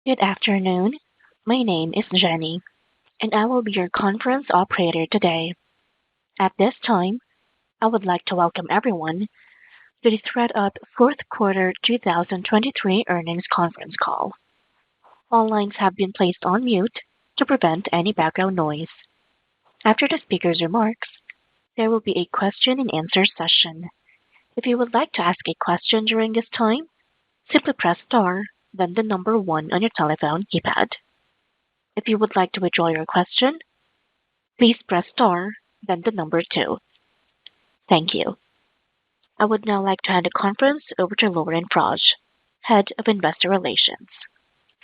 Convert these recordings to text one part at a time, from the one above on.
Good afternoon. My name is Jenny, and I will be your conference operator today. At this time, I would like to welcome everyone to the ThredUp fourth quarter 2023 earnings conference call. All lines have been placed on mute to prevent any background noise. After the speaker's remarks, there will be a question-and-answer session. If you would like to ask a question during this time, simply press star, then the number 1 on your telephone keypad. If you would like to withdraw your question, please press star, then the number 2. Thank you. I would now like to hand the conference over to Lauren Frage, Head of Investor Relations.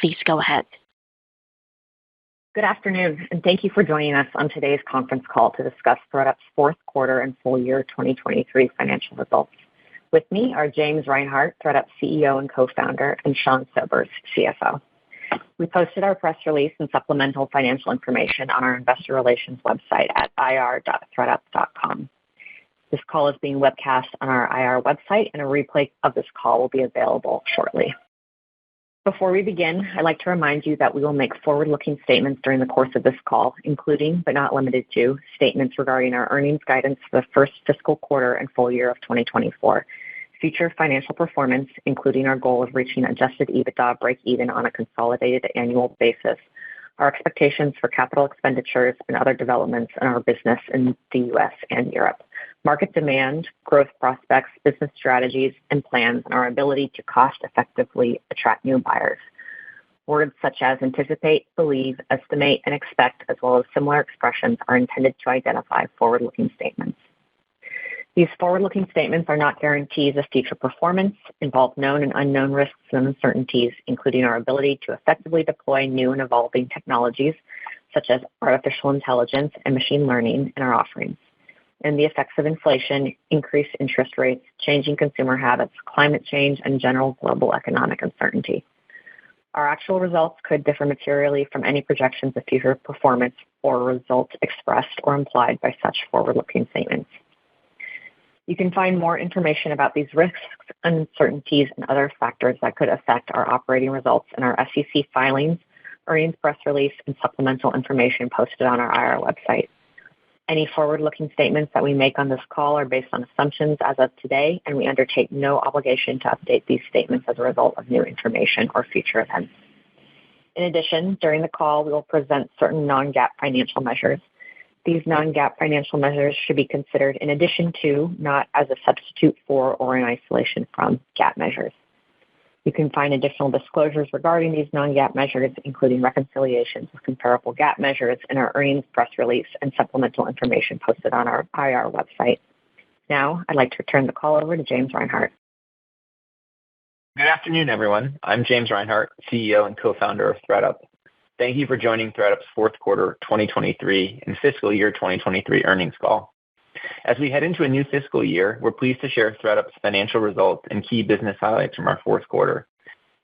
Please go ahead. Good afternoon, and thank you for joining us on today's conference call to discuss ThredUp's fourth quarter and full year 2023 financial results. With me are James Reinhart, ThredUp CEO and co-founder, and Sean Sobers, CFO. We posted our press release and supplemental financial information on our investor relations website at ir.thredup.com. This call is being webcast on our IR website, and a replay of this call will be available shortly. Before we begin, I'd like to remind you that we will make forward-looking statements during the course of this call, including, but not limited to, statements regarding our earnings guidance for the first fiscal quarter and full year of 2024, future financial performance, including our goal of reaching adjusted EBITDA break-even on a consolidated annual basis, our expectations for capital expenditures and other developments in our business in the U.S. and Europe, market demand, growth prospects, business strategies and plans, and our ability to cost-effectively attract new buyers. Words such as anticipate, believe, estimate, and expect, as well as similar expressions, are intended to identify forward-looking statements. These forward-looking statements are not guarantees of future performance, involve known and unknown risks and uncertainties, including our ability to effectively deploy new and evolving technologies such as artificial intelligence and machine learning in our offerings, and the effects of inflation, increased interest rates, changing consumer habits, climate change, and general global economic uncertainty. Our actual results could differ materially from any projections of future performance or results expressed or implied by such forward-looking statements. You can find more information about these risks, uncertainties, and other factors that could affect our operating results in our SEC filings, earnings press release, and supplemental information posted on our IR website. Any forward-looking statements that we make on this call are based on assumptions as of today, and we undertake no obligation to update these statements as a result of new information or future events. In addition, during the call, we will present certain non-GAAP financial measures. These non-GAAP financial measures should be considered in addition to, not as a substitute for or in isolation from, GAAP measures. You can find additional disclosures regarding these non-GAAP measures, including reconciliations with comparable GAAP measures, in our earnings press release and supplemental information posted on our IR website. Now, I'd like to turn the call over to James Reinhart. Good afternoon, everyone. I'm James Reinhart, CEO and co-founder of ThredUp. Thank you for joining ThredUp's fourth quarter 2023 and fiscal year 2023 earnings call. As we head into a new fiscal year, we're pleased to share ThredUp's financial results and key business highlights from our fourth quarter.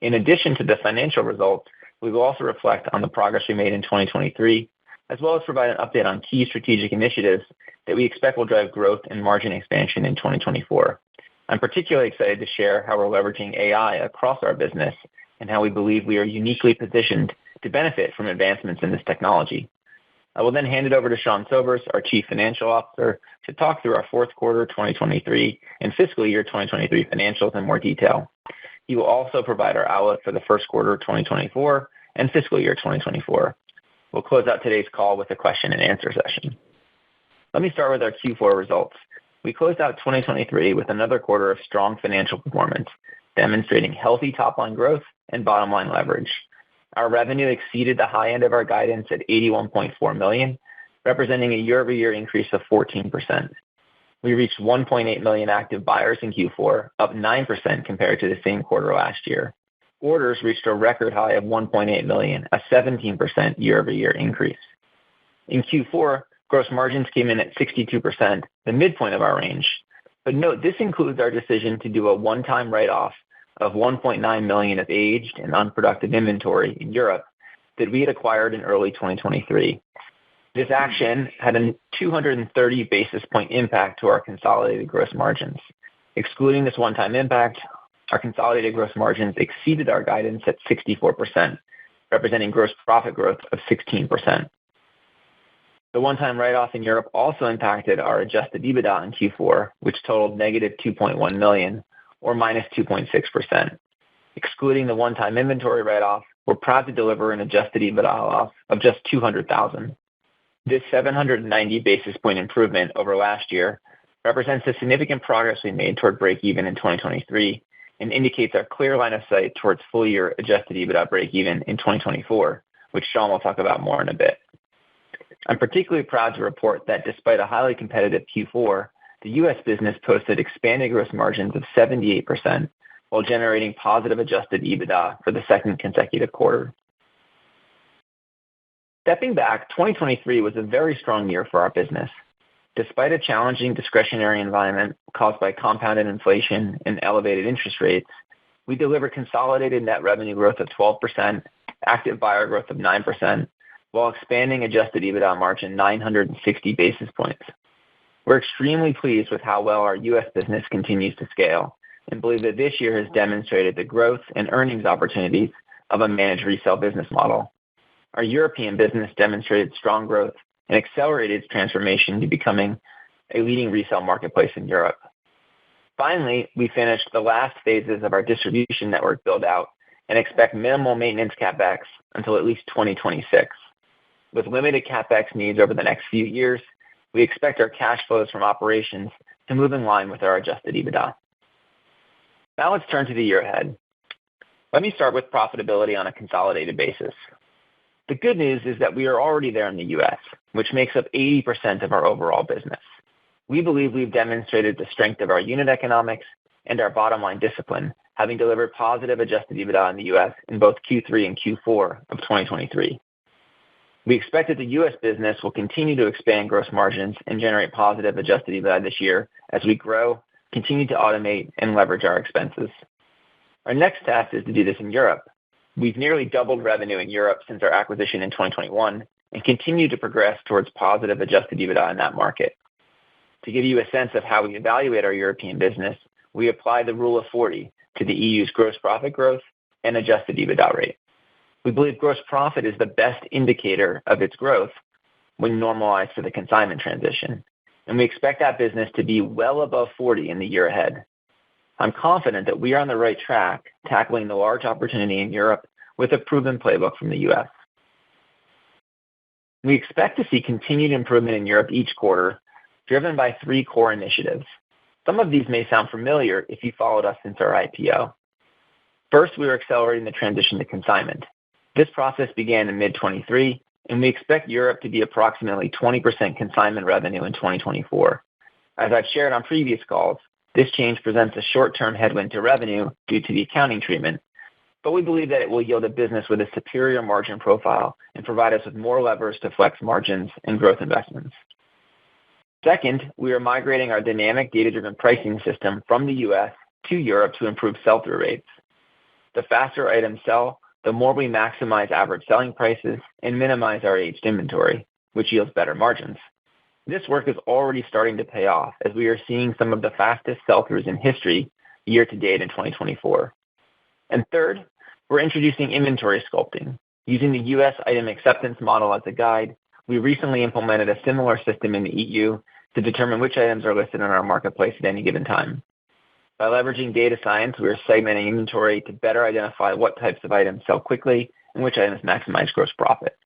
In addition to the financial results, we will also reflect on the progress we made in 2023, as well as provide an update on key strategic initiatives that we expect will drive growth and margin expansion in 2024. I'm particularly excited to share how we're leveraging AI across our business and how we believe we are uniquely positioned to benefit from advancements in this technology. I will then hand it over to Sean Sobers, our Chief Financial Officer, to talk through our fourth quarter 2023 and fiscal year 2023 financials in more detail. He will also provide our outlook for the first quarter of 2024 and fiscal year 2024. We'll close out today's call with a question-and-answer session. Let me start with our Q4 results. We closed out 2023 with another quarter of strong financial performance, demonstrating healthy top-line growth and bottom-line leverage. Our revenue exceeded the high end of our guidance at $81.4 million, representing a year-over-year increase of 14%. We reached 1.8 million active buyers in Q4, up 9% compared to the same quarter last year. Orders reached a record high of 1.8 million, a 17% year-over-year increase. In Q4, gross margins came in at 62%, the midpoint of our range. But note, this includes our decision to do a one-time write-off of 1.9 million of aged and unproductive inventory in Europe that we had acquired in early 2023. This action had a 230 basis point impact to our consolidated gross margins. Excluding this one-time impact, our consolidated gross margins exceeded our guidance at 64%, representing gross profit growth of 16%. The one-time write-off in Europe also impacted our adjusted EBITDA in Q4, which totaled negative $2.1 million, or minus 2.6%. Excluding the one-time inventory write-off, we're proud to deliver an adjusted EBITDA loss of just $200,000. This 790 basis point improvement over last year represents the significant progress we made toward break-even in 2023 and indicates our clear line of sight towards full-year adjusted EBITDA break-even in 2024, which Sean will talk about more in a bit. I'm particularly proud to report that despite a highly competitive Q4, the U.S. business posted expanded gross margins of 78% while generating positive adjusted EBITDA for the second consecutive quarter. Stepping back, 2023 was a very strong year for our business. Despite a challenging discretionary environment caused by compounded inflation and elevated interest rates, we delivered consolidated net revenue growth of 12%, active buyer growth of 9%, while expanding adjusted EBITDA margin 960 basis points. We're extremely pleased with how well our U.S. business continues to scale and believe that this year has demonstrated the growth and earnings opportunities of a managed resale business model. Our European business demonstrated strong growth and accelerated its transformation to becoming a leading resale marketplace in Europe. Finally, we finished the last phases of our distribution network build-out and expect minimal maintenance CapEx until at least 2026. With limited CapEx needs over the next few years, we expect our cash flows from operations to move in line with our adjusted EBITDA. Now let's turn to the year ahead. Let me start with profitability on a consolidated basis. The good news is that we are already there in the U.S., which makes up 80% of our overall business. We believe we've demonstrated the strength of our unit economics and our bottom-line discipline, having delivered positive adjusted EBITDA in the U.S. in both Q3 and Q4 of 2023. We expect that the U.S. business will continue to expand gross margins and generate positive adjusted EBITDA this year as we grow, continue to automate, and leverage our expenses. Our next task is to do this in Europe. We've nearly doubled revenue in Europe since our acquisition in 2021 and continue to progress towards positive adjusted EBITDA in that market. To give you a sense of how we evaluate our European business, we apply the Rule of 40 to the EU's gross profit growth and adjusted EBITDA rate. We believe gross profit is the best indicator of its growth when normalized for the consignment transition, and we expect that business to be well above 40 in the year ahead. I'm confident that we are on the right track, tackling the large opportunity in Europe with a proven playbook from the U.S. We expect to see continued improvement in Europe each quarter, driven by 3 core initiatives. Some of these may sound familiar if you followed us since our IPO. First, we are accelerating the transition to consignment. This process began in mid-23, and we expect Europe to be approximately 20% consignment revenue in 2024. As I've shared on previous calls, this change presents a short-term headwind to revenue due to the accounting treatment, but we believe that it will yield a business with a superior margin profile and provide us with more levers to flex margins and growth investments. Second, we are migrating our dynamic data-driven pricing system from the U.S. to Europe to improve sell-through rates. The faster items sell, the more we maximize average selling prices and minimize our aged inventory, which yields better margins. This work is already starting to pay off as we are seeing some of the fastest sell-throughs in history year to date in 2024. And third, we're introducing inventory sculpting. Using the U.S. item acceptance model as a guide, we recently implemented a similar system in the EU to determine which items are listed on our marketplace at any given time. By leveraging data science, we are segmenting inventory to better identify what types of items sell quickly and which items maximize gross profit.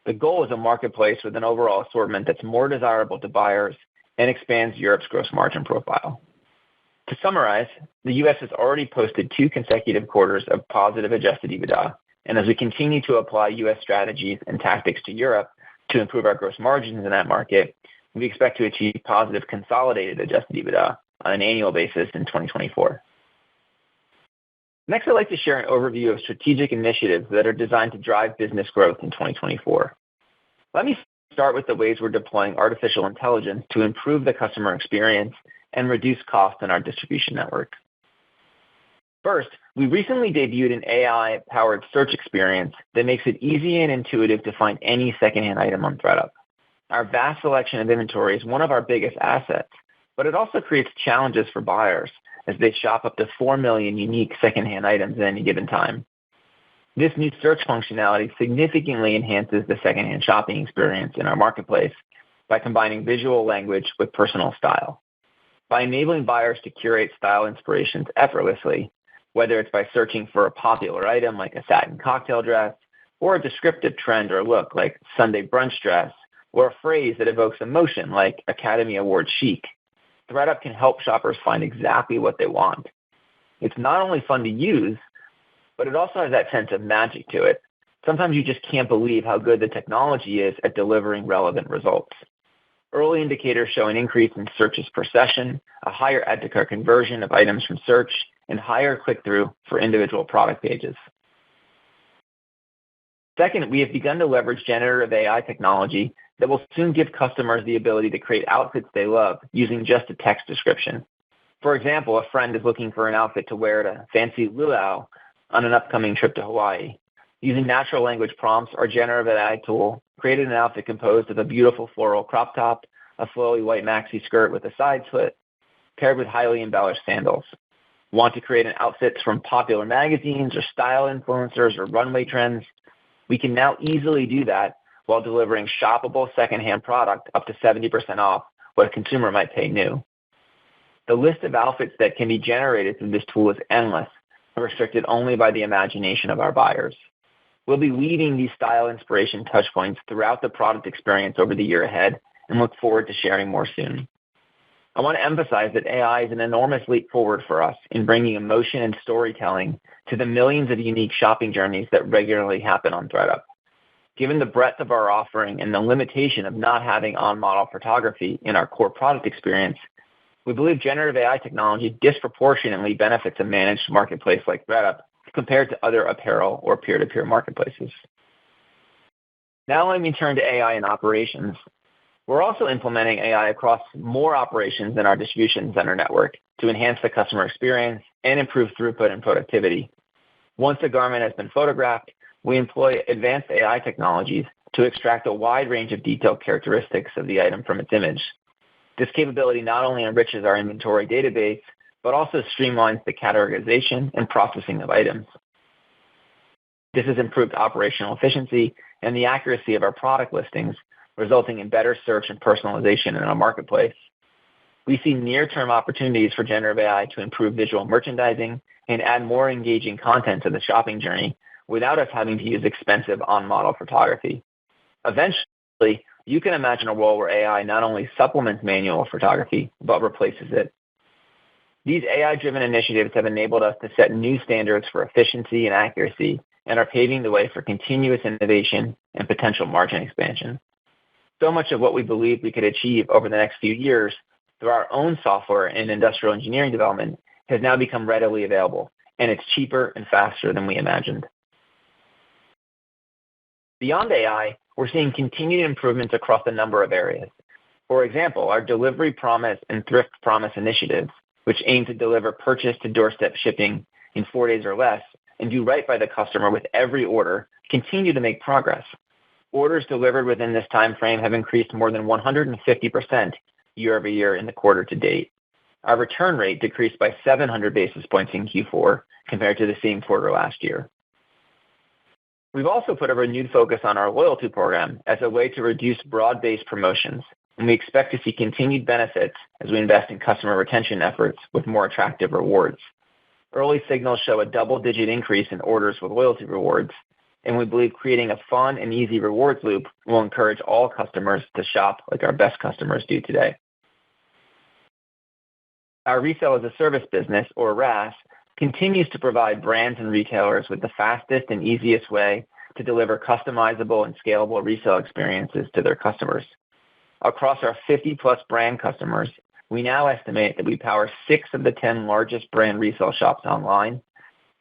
The goal is a marketplace with an overall assortment that's more desirable to buyers and expands Europe's gross margin profile. To summarize, the U.S. has already posted 2 consecutive quarters of positive adjusted EBITDA, and as we continue to apply U.S. strategies and tactics to Europe to improve our gross margins in that market, we expect to achieve positive consolidated adjusted EBITDA on an annual basis in 2024. Next, I'd like to share an overview of strategic initiatives that are designed to drive business growth in 2024. Let me start with the ways we're deploying artificial intelligence to improve the customer experience and reduce costs in our distribution network. First, we recently debuted an AI-powered search experience that makes it easy and intuitive to find any secondhand item on ThredUp. Our vast selection of inventory is one of our biggest assets, but it also creates challenges for buyers as they shop up to 4 million unique secondhand items at any given time. This new search functionality significantly enhances the secondhand shopping experience in our marketplace by combining visual language with personal style. By enabling buyers to curate style inspirations effortlessly, whether it's by searching for a popular item like a satin cocktail dress, or a descriptive trend or look like Sunday brunch dress, or a phrase that evokes emotion like Academy Award chic, ThredUp can help shoppers find exactly what they want. It's not only fun to use, but it also has that sense of magic to it. Sometimes you just can't believe how good the technology is at delivering relevant results. Early indicators show an increase in searches per session, a higher add-to-cart conversion of items from search, and higher click-through for individual product pages. Second, we have begun to leverage generative AI technology that will soon give customers the ability to create outfits they love using just a text description. For example, a friend is looking for an outfit to wear at a fancy luau on an upcoming trip to Hawaii. Using natural language prompts, our generative AI tool created an outfit composed of a beautiful floral crop top, a flowy white maxi skirt with a side slit, paired with highly embellished sandals. Want to create an outfit from popular magazines or style influencers or runway trends? We can now easily do that while delivering shoppable secondhand product up to 70% off what a consumer might pay new. The list of outfits that can be generated through this tool is endless and restricted only by the imagination of our buyers. We'll be weaving these style inspiration touchpoints throughout the product experience over the year ahead and look forward to sharing more soon. I want to emphasize that AI is an enormous leap forward for us in bringing emotion and storytelling to the millions of unique shopping journeys that regularly happen on ThredUp. Given the breadth of our offering and the limitation of not having on-model photography in our core product experience, we believe generative AI technology disproportionately benefits a managed marketplace like ThredUp compared to other apparel or peer-to-peer marketplaces. Now let me turn to AI in operations. We're also implementing AI across more operations in our distribution center network to enhance the customer experience and improve throughput and productivity. Once a garment has been photographed, we employ advanced AI technologies to extract a wide range of detailed characteristics of the item from its image. This capability not only enriches our inventory database, but also streamlines the categorization and processing of items. This has improved operational efficiency and the accuracy of our product listings, resulting in better search and personalization in our marketplace. We see near-term opportunities for generative AI to improve visual merchandising and add more engaging content to the shopping journey without us having to use expensive on-model photography. Eventually, you can imagine a world where AI not only supplements manual photography, but replaces it. These AI-driven initiatives have enabled us to set new standards for efficiency and accuracy and are paving the way for continuous innovation and potential margin expansion. So much of what we believe we could achieve over the next few years through our own software and industrial engineering development has now become readily available, and it's cheaper and faster than we imagined. Beyond AI, we're seeing continued improvements across a number of areas. For example, our Delivery Promise and Thrift Promise initiatives, which aim to deliver purchase to doorstep shipping in 4 days or less and do right by the customer with every order, continue to make progress. Orders delivered within this time frame have increased more than 150% year over year in the quarter to date. Our return rate decreased by 700 basis points in Q4 compared to the same quarter last year. We've also put a renewed focus on our loyalty program as a way to reduce broad-based promotions, and we expect to see continued benefits as we invest in customer retention efforts with more attractive rewards. Early signals show a double-digit increase in orders with loyalty rewards, and we believe creating a fun and easy rewards loop will encourage all customers to shop like our best customers do today. Our Resale as a Service business, or RaaS, continues to provide brands and retailers with the fastest and easiest way to deliver customizable and scalable resale experiences to their customers. Across our 50-plus brand customers, we now estimate that we power 6 of the 10 largest brand resale shops online,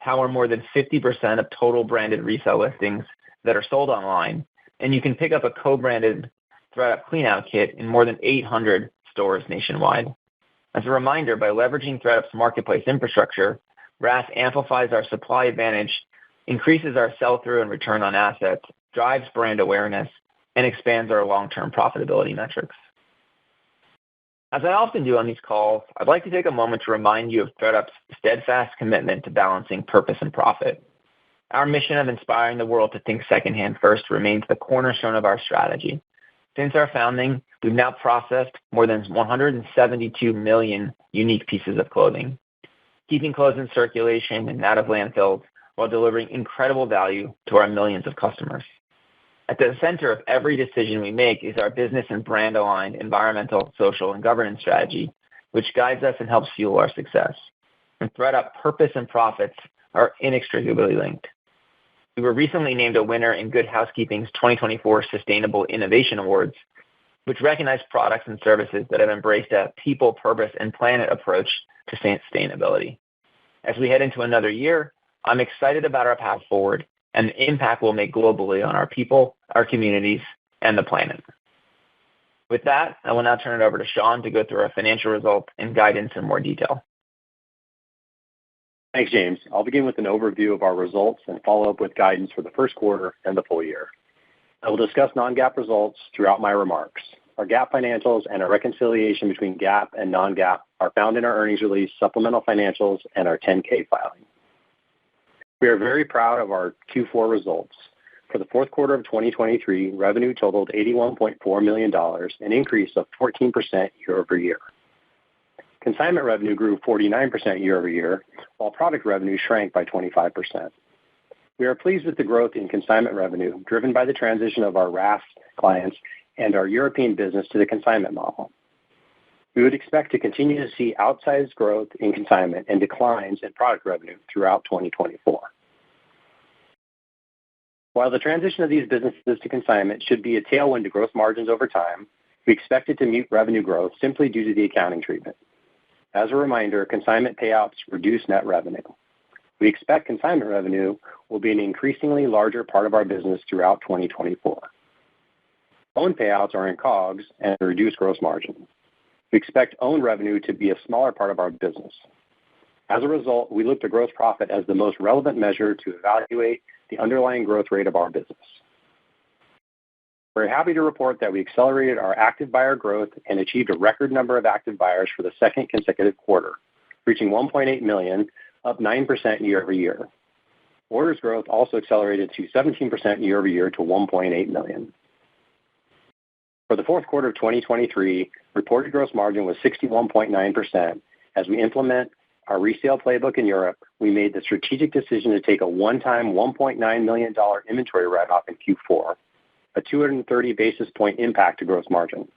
power more than 50% of total branded resale listings that are sold online, and you can pick up a co-branded ThredUp cleanout kit in more than 800 stores nationwide. As a reminder, by leveraging ThredUp's marketplace infrastructure, RaaS amplifies our supply advantage, increases our sell-through and return on assets, drives brand awareness, and expands our long-term profitability metrics. As I often do on these calls, I'd like to take a moment to remind you of ThredUp's steadfast commitment to balancing purpose and profit. Our mission of inspiring the world to think secondhand first remains the cornerstone of our strategy. Since our founding, we've now processed more than 172 million unique pieces of clothing, keeping clothes in circulation and out of landfills while delivering incredible value to our millions of customers. At the center of every decision we make is our business and brand-aligned environmental, social, and governance strategy, which guides us and helps fuel our success. And ThredUp purpose and profits are inextricably linked. We were recently named a winner in Good Housekeeping's 2024 Sustainable Innovation Awards, which recognize products and services that have embraced a people, purpose, and planet approach to sustainability. As we head into another year, I'm excited about our path forward and the impact we'll make globally on our people, our communities, and the planet. With that, I will now turn it over to Sean to go through our financial results and guidance in more detail. Thanks, James. I'll begin with an overview of our results and follow up with guidance for the first quarter and the full year. I will discuss non-GAAP results throughout my remarks. Our GAAP financials and a reconciliation between GAAP and non-GAAP are found in our earnings release, supplemental financials, and our 10-K filing. We are very proud of our Q4 results. For the fourth quarter of 2023, revenue totaled $81.4 million, an increase of 14% year-over-year. Consignment revenue grew 49% year-over-year, while product revenue shrank by 25%. We are pleased with the growth in consignment revenue, driven by the transition of our RAS clients and our European business to the consignment model. We would expect to continue to see outsized growth in consignment and declines in product revenue throughout 2024. While the transition of these businesses to consignment should be a tailwind to gross margins over time, we expect it to mute revenue growth simply due to the accounting treatment. As a reminder, consignment payouts reduce net revenue. We expect consignment revenue will be an increasingly larger part of our business throughout 2024. Own payouts are in COGS and reduce gross margin. We expect own revenue to be a smaller part of our business. As a result, we look to gross profit as the most relevant measure to evaluate the underlying growth rate of our business. We're happy to report that we accelerated our active buyer growth and achieved a record number of active buyers for the second consecutive quarter, reaching 1.8 million, up 9% year-over-year. Orders growth also accelerated to 17% year-over-year to 1.8 million. For the fourth quarter of 2023, reported gross margin was 61.9%. As we implement our resale playbook in Europe, we made the strategic decision to take a one-time $1.9 million inventory write-off in Q4, a 230 basis point impact to gross margin.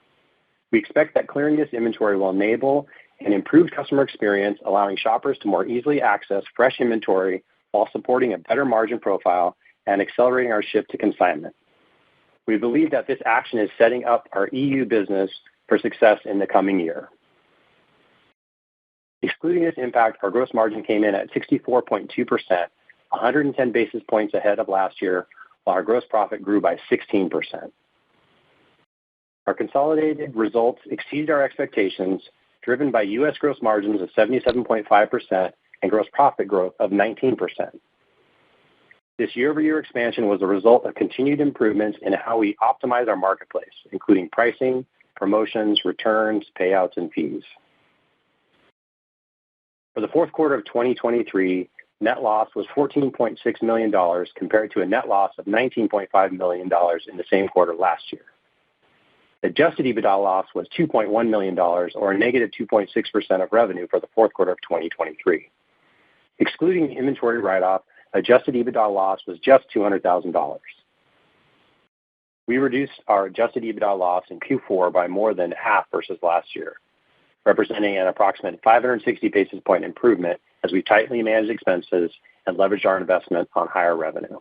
We expect that clearing this inventory will enable an improved customer experience, allowing shoppers to more easily access fresh inventory while supporting a better margin profile and accelerating our shift to consignment. We believe that this action is setting up our EU business for success in the coming year. Excluding this impact, our gross margin came in at 64.2%, 110 basis points ahead of last year, while our gross profit grew by 16%. Our consolidated results exceeded our expectations, driven by U.S. gross margins of 77.5% and gross profit growth of 19%. This year-over-year expansion was a result of continued improvements in how we optimize our marketplace, including pricing, promotions, returns, payouts, and fees. For the fourth quarter of 2023, net loss was $14.6 million compared to a net loss of $19.5 million in the same quarter last year. Adjusted EBITDA loss was $2.1 million, or a negative 2.6% of revenue for the fourth quarter of 2023. Excluding the inventory write-off, adjusted EBITDA loss was just $200,000. We reduced our adjusted EBITDA loss in Q4 by more than half versus last year, representing an approximate 560 basis point improvement as we tightly managed expenses and leveraged our investment on higher revenue.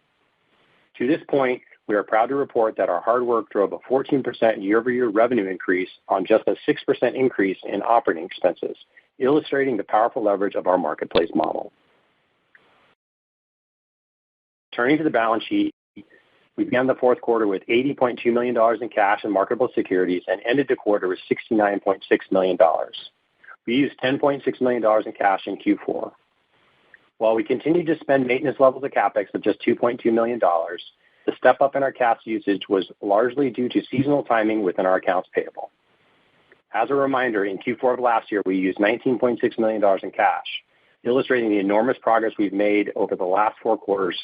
To this point, we are proud to report that our hard work drove a 14% year-over-year revenue increase on just a 6% increase in operating expenses, illustrating the powerful leverage of our marketplace model. Turning to the balance sheet, we began the fourth quarter with $80.2 million in cash and marketable securities and ended the quarter with $69.6 million. We used $10.6 million in cash in Q4. While we continued to spend maintenance levels of CapEx of just $2.2 million, the step-up in our cash usage was largely due to seasonal timing within our accounts payable. As a reminder, in Q4 of last year, we used $19.6 million in cash, illustrating the enormous progress we've made over the last 4 quarters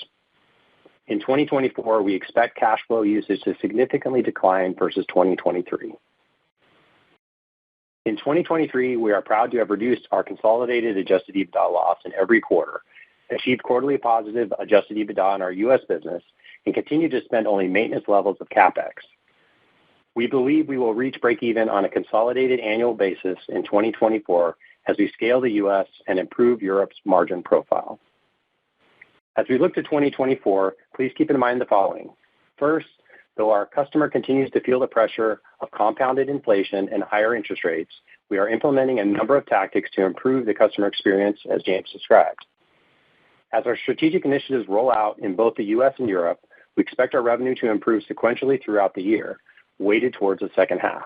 In 2024, we expect cash flow usage to significantly decline versus 2023. In 2023, we are proud to have reduced our consolidated adjusted EBITDA loss in every quarter, achieved quarterly positive adjusted EBITDA in our U.S. business, and continue to spend only maintenance levels of CapEx. We believe we will reach break-even on a consolidated annual basis in 2024 as we scale the U.S. and improve Europe's margin profile. As we look to 2024, please keep in mind the following. First, though our customer continues to feel the pressure of compounded inflation and higher interest rates, we are implementing a number of tactics to improve the customer experience, as James described. As our strategic initiatives roll out in both the U.S. and Europe, we expect our revenue to improve sequentially throughout the year, weighted towards the second half.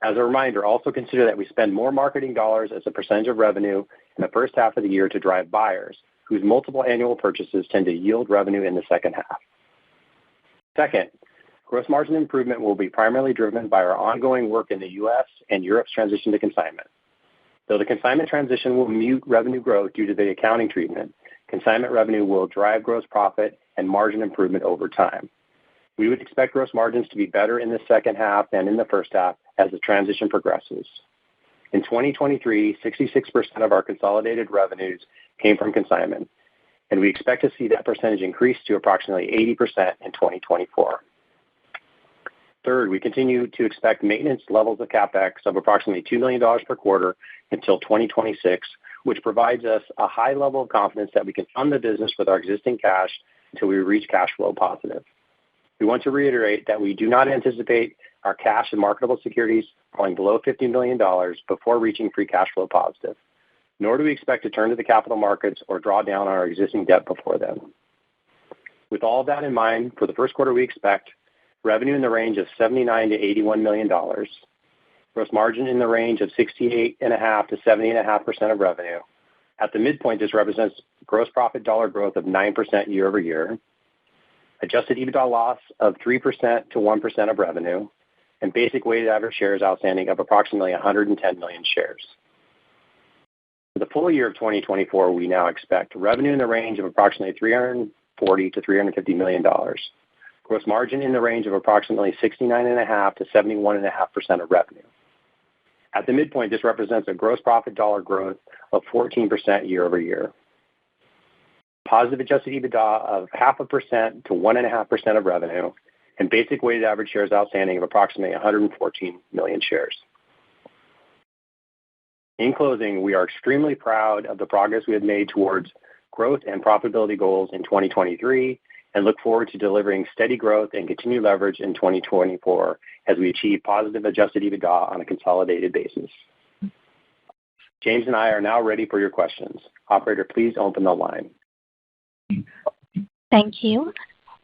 As a reminder, also consider that we spend more marketing dollars as a percentage of revenue in the first half of the year to drive buyers, whose multiple annual purchases tend to yield revenue in the second half. Second, gross margin improvement will be primarily driven by our ongoing work in the U.S. and Europe's transition to consignment. Though the consignment transition will mute revenue growth due to the accounting treatment, consignment revenue will drive gross profit and margin improvement over time. We would expect gross margins to be better in the second half than in the first half as the transition progresses. In 2023, 66% of our consolidated revenues came from consignment, and we expect to see that percentage increase to approximately 80% in 2024. Third, we continue to expect maintenance levels of CapEx of approximately $2 million per quarter until 2026, which provides us a high level of confidence that we can fund the business with our existing cash until we reach cash flow positive. We want to reiterate that we do not anticipate our cash and marketable securities falling below $50 million before reaching free cash flow positive, nor do we expect to turn to the capital markets or draw down our existing debt before then. With all of that in mind, for the first quarter, we expect revenue in the range of $79 to $81 million, gross margin in the range of 68.5% to 70.5% of revenue. At the midpoint, this represents gross profit dollar growth of 9% year over year, adjusted EBITDA loss of 3% to 1% of revenue, and basic weighted average shares outstanding of approximately 110 million shares. For the full year of 2024, we now expect revenue in the range of approximately $340 to $350 million, gross margin in the range of approximately 69.5% to 71.5% of revenue. At the midpoint, this represents a gross profit dollar growth of 14% year over year. Positive adjusted EBITDA of 0.5% to 1.5% of revenue, and basic weighted average shares outstanding of approximately 114 million shares. In closing, we are extremely proud of the progress we have made towards growth and profitability goals in 2023 and look forward to delivering steady growth and continued leverage in 2024 as we achieve positive adjusted EBITDA on a consolidated basis. James and I are now ready for your questions. Operator, please open the line. Thank you.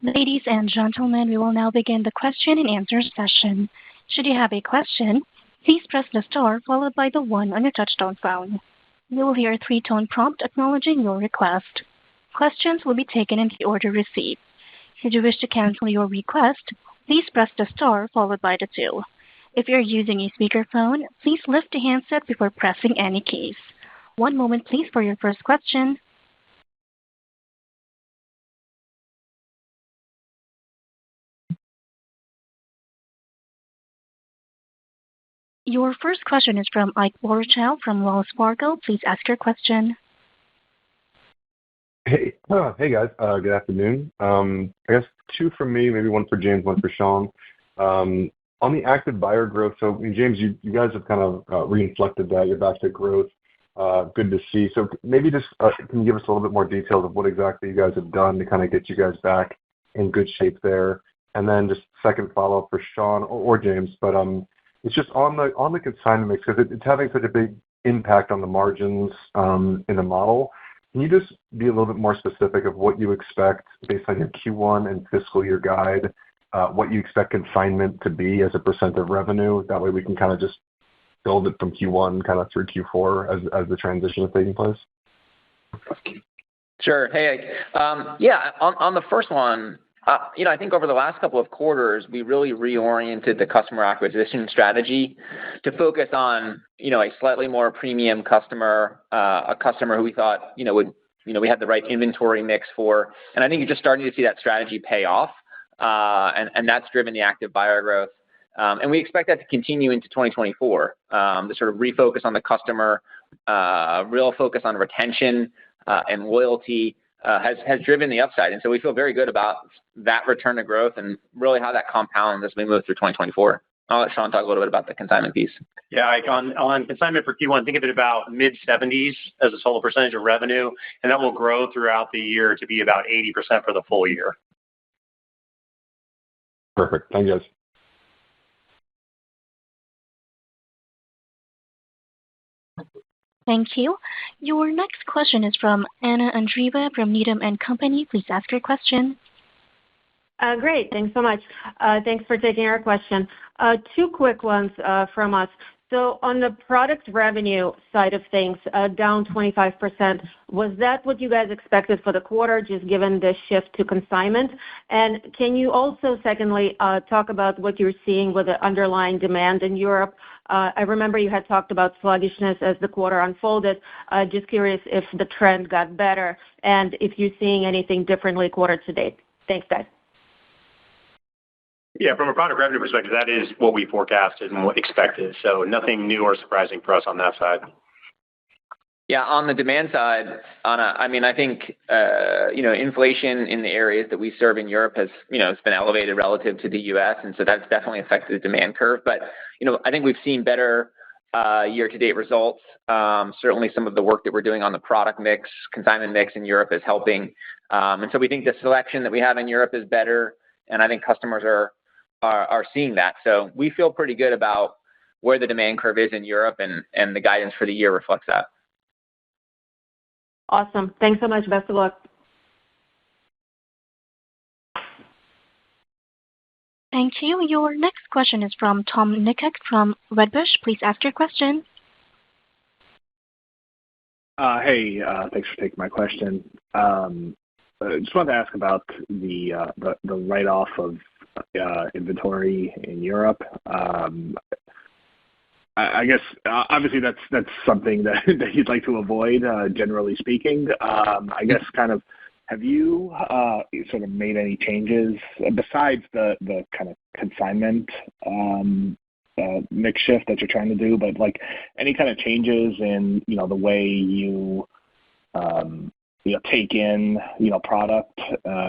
Ladies and gentlemen, we will now begin the question and answer session. Should you have a question, please press the star followed by the 1 on your touchtone phone. You will hear a 3-tone prompt acknowledging your request. Questions will be taken in the order received. Should you wish to cancel your request, please press the star followed by the 2. If you're using a speakerphone, please lift the handset before pressing any keys. One moment, please, for your first question. Your first question is from Ike Boruchow from Wells Fargo. Please ask your question. Hey guys. Good afternoon. I guess 2 from me, maybe 1 for James, 1 for Sean. On the active buyer growth, so James, you guys have kind of reinflected that. You're back to growth. Good to see. So maybe just can you give us a little bit more details of what exactly you guys have done to kind of get you guys back in good shape there? And then just second follow-up for Sean or James, but it's just on the consignment mix, because it's having such a big impact on the margins in the model. Can you just be a little bit more specific of what you expect based on your Q1 and fiscal year guide, what you expect consignment to be as a % of revenue? That way we can kind of just build it from Q1 kind of through Q4 as the transition is taking place. Sure. Hey, yeah, on the first one, I think over the last couple of quarters, we really reoriented the customer acquisition strategy to focus on, a slightly more premium customer, a customer who we thought, would we had the right inventory mix for, and I think you're just starting to see that strategy pay off, and that's driven the active buyer growth. And we expect that to continue into 2024. The sort of refocus on the customer, real focus on retention and loyalty has driven the upside. And so we feel very good about that return to growth and really how that compounds as we move through 2024. I'll let Sean talk a little bit about the consignment piece. Yeah, Ike, on consignment for Q1, think of it about mid-70s as a total percentage of revenue, and that will grow throughout the year to be about 80% for the full year. Perfect. Thank you, guys. Thank you. Your next question is from Anna Andreeva from Needham & Company. Please ask your question. Great. Thanks so much. Thanks for taking our question. Two quick ones from us. So on the product revenue side of things, down 25%, was that what you guys expected for the quarter, just given the shift to consignment? And can you also, secondly, talk about what you're seeing with the underlying demand in Europe? I remember you had talked about sluggishness as the quarter unfolded. Just curious if the trend got better and if you're seeing anything differently quarter to date. Thanks, guys. Yeah, from a product revenue perspective, that is what we forecasted and what expected. So nothing new or surprising for us on that side. Yeah, on the demand side, Anna, I mean, I think, inflation in the areas that we serve in Europe has, it's been elevated relative to the U.S., and so that's definitely affected the demand curve. But, I think we've seen better year-to-date results. Certainly some of the work that we're doing on the product mix, consignment mix in Europe is helping. And so we think the selection that we have in Europe is better, and I think customers are seeing that. So we feel pretty good about where the demand curve is in Europe, and the guidance for the year reflects that. Awesome. Thanks so much. Best of luck. Thank you. Your next question is from Tom Nikic from Wedbush. Please ask your question. Hey, thanks for taking my question. Just wanted to ask about the write-off of inventory in Europe. I guess obviously that's something that you'd like to avoid, generally speaking. I guess kind of have you sort of made any changes besides the kind of consignment mix shift that you're trying to do, but like any kind of changes in the way you take in product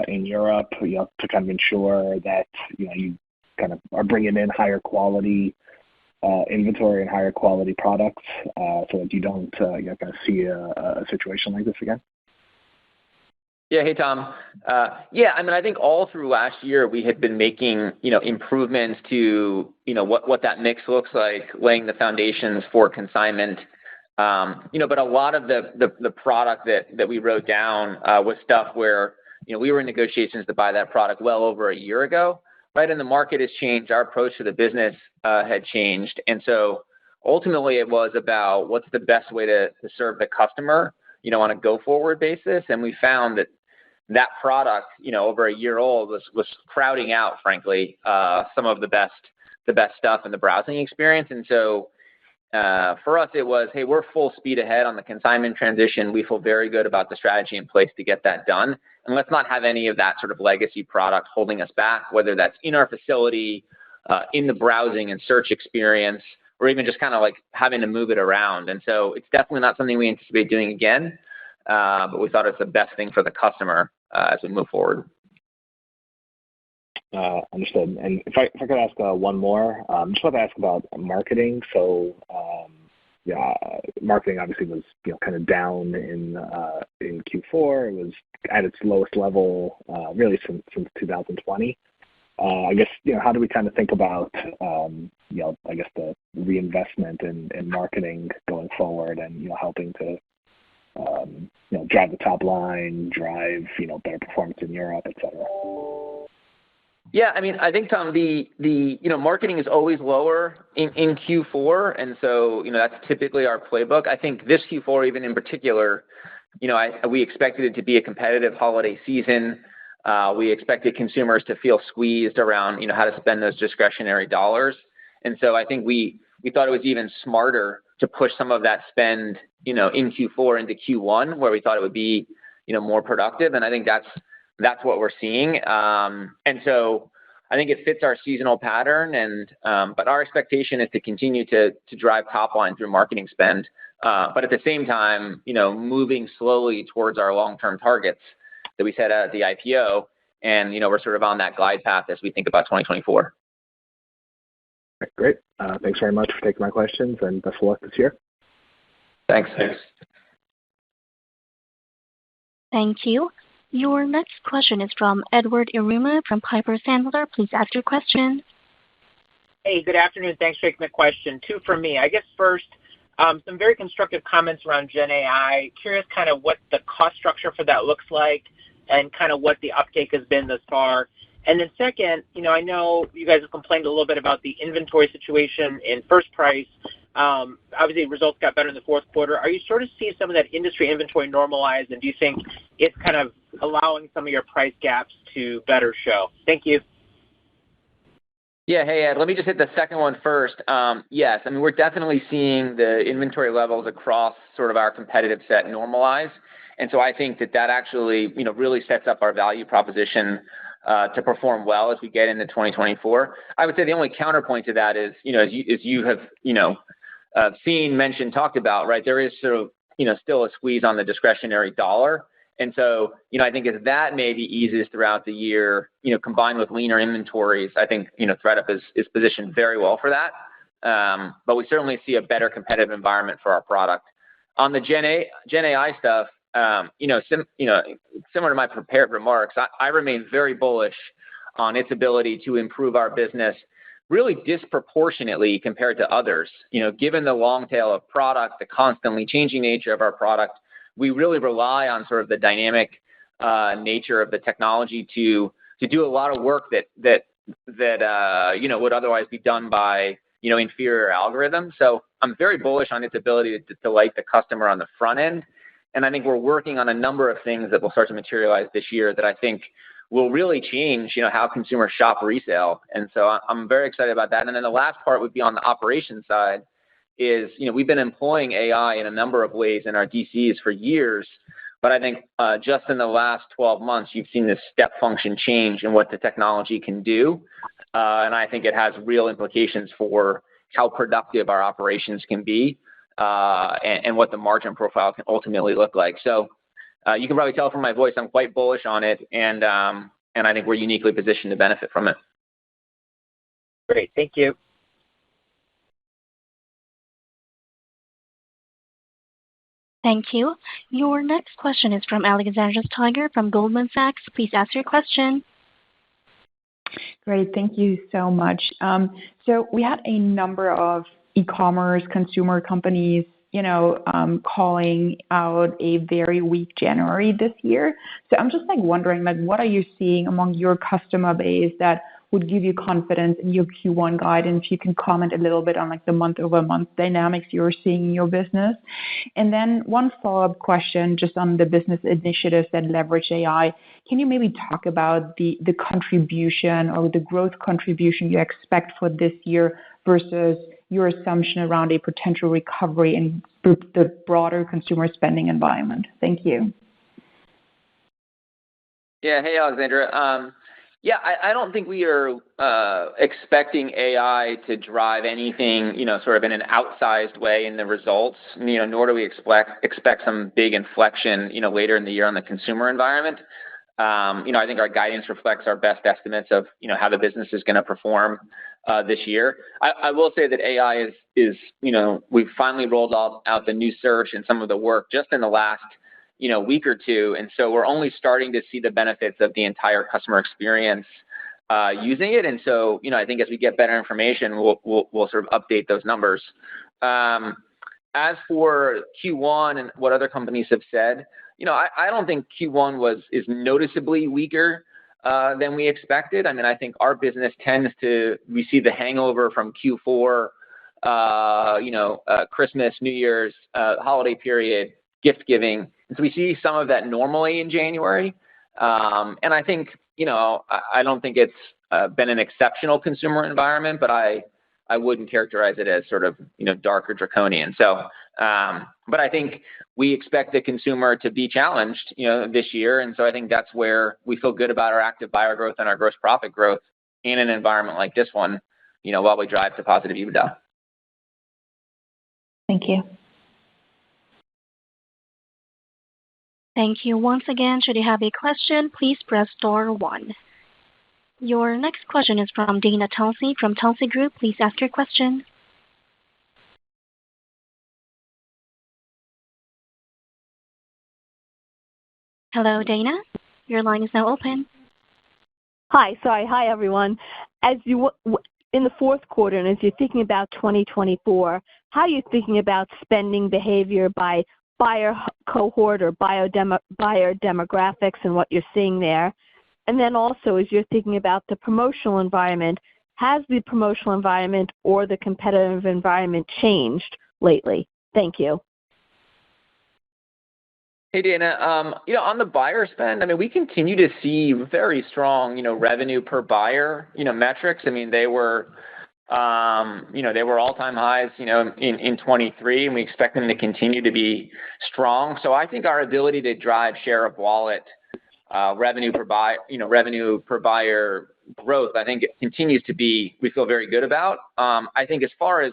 in Europe to kind of ensure that you kind of are bringing in higher quality inventory and higher quality products so that you don't kind of see a situation like this again? Yeah. Hey, Tom. Yeah, I mean, I think all through last year we had been making improvements to what that mix looks like, laying the foundations for consignment. But a lot of the product that we wrote down was stuff where we were in negotiations to buy that product well over a year ago, right? And the market has changed. Our approach to the business had changed, and so ultimately it was about what's the best way to serve the customer, on a go-forward basis. And we found that product, over a year old, was crowding out, frankly, some of the best stuff in the browsing experience. And so for us, it was, hey, we're full speed ahead on the consignment transition. We feel very good about the strategy in place to get that done. And let's not have any of that sort of legacy product holding us back, whether that's in our facility, in the browsing and search experience, or even just kind of like having to move it around. And so it's definitely not something we anticipate doing again, but we thought it's the best thing for the customer as we move forward. Understood. And if I could ask one more, just want to ask about marketing. So, marketing obviously was kind of down in Q4. It was at its lowest level really since 2020. I guess how do we kind of think about I guess the reinvestment in marketing going forward and helping to drive the top line, drive better performance in Europe, et cetera? Yeah, I mean, I think, Tom, the marketing is always lower in Q4, and so that's typically our playbook. I think this Q4, even in particular, we expected it to be a competitive holiday season. We expected consumers to feel squeezed around how to spend those discretionary dollars, and so I think we thought it was even smarter to push some of that spend in Q4 into Q1, where we thought it would be more productive. And I think that's what we're seeing. And so I think it fits our seasonal pattern. But our expectation is to continue to drive top line through marketing spend. But at the same time, moving slowly towards our long-term targets that we set at the IPO. And, we're sort of on that glide path as we think about 2024. Great. Thanks very much for taking my questions, and best of luck this year. Thanks. Thank you. Your next question is from Edward Yruma from Piper Sandler. Please ask your question. Hey, good afternoon. Thanks for taking the question. Two from me. I guess first, some very constructive comments around Gen AI. Curious kind of what the cost structure for that looks like and kind of what the uptake has been thus far. And then second, I know you guys have complained a little bit about the inventory situation in First Price. Obviously, results got better in the fourth quarter. Are you sort of seeing some of that industry inventory normalize, and do you think it's kind of allowing some of your price gaps to better show? Thank you. Yeah, hey, Ed, let me just hit the second one first. Yes, I mean, we're definitely seeing the inventory levels across sort of our competitive set normalize. And so I think that actually, really sets up our value proposition to perform well as we get into 2024. I would say the only counterpoint to that is, as you have, seen, mentioned, talked about, right, there is sort of, still a squeeze on the discretionary dollar. And so, I think as that maybe eases throughout the year, combined with leaner inventories, I think, ThredUp is positioned very well for that. But we certainly see a better competitive environment for our product. On the Gen AI stuff, similar to my prepared remarks, I remain very bullish on its ability to improve our business really disproportionately compared to others. Given the long tail of product, the constantly changing nature of our product, we really rely on sort of the dynamic nature of the technology to do a lot of work that would otherwise be done by inferior algorithms. So I'm very bullish on its ability to delight the customer on the front end. And I think we're working on a number of things that will start to materialize this year that I think will really change, how consumers shop resale. And so I'm very excited about that. And then the last part would be on the operations side is, we've been employing AI in a number of ways in our DCs for years. But I think just in the last 12 months, you've seen this step function change in what the technology can do. And I think it has real implications for how productive our operations can be. And what the margin profile can ultimately look like. So you can probably tell from my voice, I'm quite bullish on it, and I think we're uniquely positioned to benefit from it. Great, thank you. Thank you. Your next question is from Alexandra Steiger from Goldman Sachs. Please ask your question. Great, thank you so much. So we had a number of e-commerce consumer companies, calling out a very weak January this year. So I'm just wondering, what are you seeing among your customer base that would give you confidence in your Q1 guidance? If you can comment a little bit on the month-over-month dynamics you're seeing in your business. And then one follow-up question just on the business initiatives that leverage AI. Can you maybe talk about the contribution or the growth contribution you expect for this year versus your assumption around a potential recovery in the broader consumer spending environment? Thank you. Yeah. Hey, Alexandra. I don't think we are expecting AI to drive anything, sort of in an outsized way in the results, nor do we expect some big inflection, later in the year on the consumer environment. I think our guidance reflects our best estimates of, how the business is going to perform this year. I will say that AI is we've finally rolled out the new search and some of the work just in the last, week or two. And so we're only starting to see the benefits of the entire customer experience using it. And so, I think as we get better information, we'll sort of update those numbers. As for Q1 and what other companies have said, I don't think Q1 is noticeably weaker than we expected. I mean, I think our business tends to receive the hangover from Q4, Christmas, New Year's, holiday period, gift giving. And so we see some of that normally in January. And I think, I don't think it's been an exceptional consumer environment, but I I wouldn't characterize it as sort of, dark or draconian. So, but I think we expect the consumer to be challenged, this year. And so I think that's where we feel good about our active buyer growth and our gross profit growth in an environment like this one, while we drive to positive EBITDA. Thank you. Thank you. Once again, should you have a question, please press star one. Your next question is from Dana Telsey from Telsey Group. Please ask your question. Hello, Dana. Your line is now open. Hi. Sorry. Hi, everyone. As you in the fourth quarter, and as you're thinking about 2024, how are you thinking about spending behavior by buyer cohort or buyer demographics and what you're seeing there? And then also, as you're thinking about the promotional environment, has the promotional environment or the competitive environment changed lately? Thank you. Hey, Dana. On the buyer spend, we continue to see very strong, revenue per buyer, metrics. They were, they were all-time highs, in 23, and we expect them to continue to be strong. So I think our ability to drive share of wallet, revenue per buyer growth, I think it continues to be, we feel very good about. I think as far as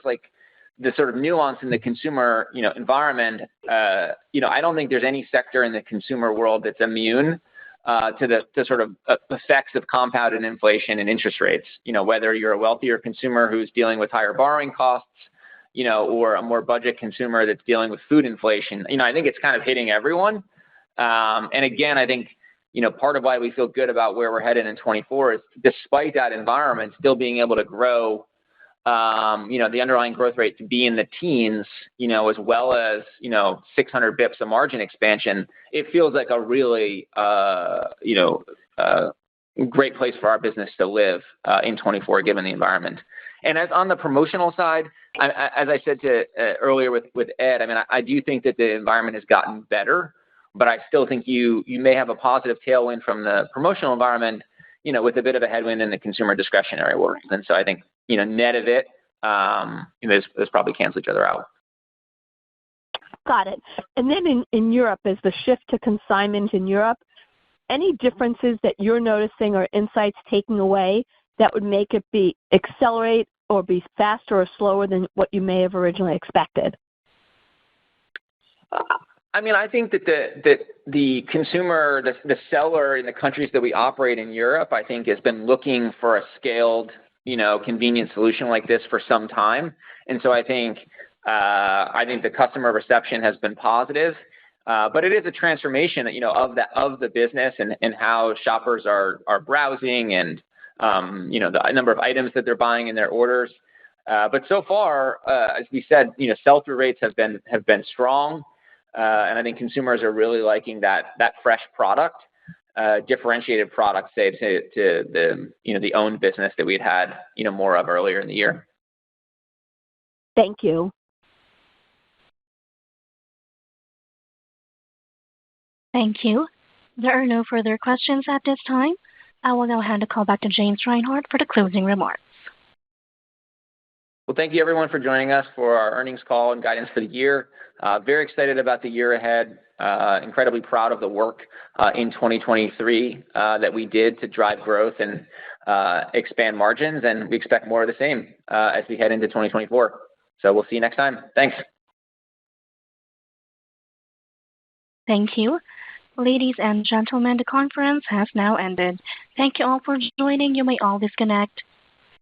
the sort of nuance in the consumer, environment, I don't think there's any sector in the consumer world that's immune to the sort of effects of compounded inflation and interest rates. Whether you're a wealthier consumer who's dealing with higher borrowing costs, or a more budget consumer that's dealing with food inflation. I think it's kind of hitting everyone. And again, I think, part of why we feel good about where we're headed in 24 is despite that environment, still being able to grow, the underlying growth rate to be in the teens, as well as, 600 bips of margin expansion. It feels like a really, great place for our business to live in 24, given the environment. And as on the promotional side, as I said earlier with Ed, I do think that the environment has gotten better, but I still think you may have a positive tailwind from the promotional environment, with a bit of a headwind in the consumer discretionary world. And so I think, net of it, those probably cancel each other out. Got it. And then in Europe, as the shift to consignment in Europe, any differences that you're noticing or insights taking away that would make it accelerate or be faster or slower than what you may have originally expected? I think that the consumer, the seller in the countries that we operate in Europe, I think has been looking for a scaled, convenient solution like this for some time. And so I think the customer reception has been positive, but it is a transformation, of the business and how shoppers are browsing and, the number of items that they're buying in their orders. But so far, as we said, sell-through rates have been strong. And I think consumers are really liking that fresh product, differentiated product, say to the owned business that we'd had, more of earlier in the year. Thank you. Thank you. There are no further questions at this time. I will now hand the call back to James Reinhart for the closing remarks. Well, thank you everyone for joining us for our earnings call and guidance for the year. Very excited about the year ahead. Incredibly proud of the work in 2023 that we did to drive growth and expand margins, and we expect more of the same as we head into 2024. So we'll see you next time. Thanks. Thank you. Ladies and gentlemen, the conference has now ended. Thank you all for joining. You may all disconnect.